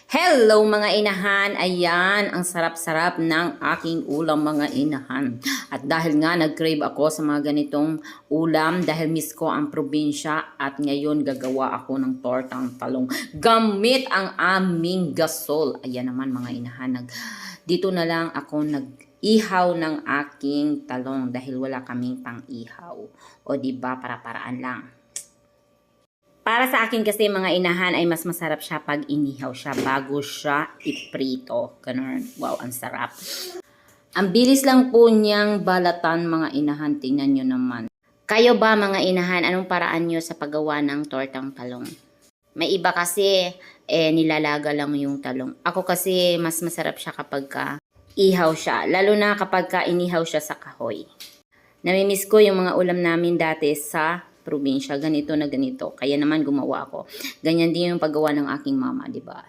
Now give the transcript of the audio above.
Hello mga inahan! Ayan, ang sarap-sarap ng aking ulam mga inahan. At dahil nga nag-crave ako sa mga ganitong ulam dahil miss ko ang probinsya at ngayon gagawa ako ng tortang talong gamit ang aming gasol. Ayan naman mga inahan, dito na lang ako nag-ihaw ng aking talong dahil wala kaming pang-ihaw. O diba, para-paraan lang. Para sa akin kasi mga inahan ay mas masarap siya pag inihaw siya bago siya iprito. Ganun. Wow, ang sarap. Ang bilis lang po niyang balatan mga inahan. Tingnan nyo naman. Kayo ba mga inahan, anong paraan nyo sa paggawa ng tortang talong? May iba kasi nilalaga lang yung talong. Ako kasi mas masarap siya kapag ihaw siya. Lalo na kapag inihaw siya sa kahoy. Namimiss ko yung mga ulam namin dati sa probinsya, ganito na ganito. Kaya naman gumawa ako. Ganyan din yung paggawa ng aking mama, di ba?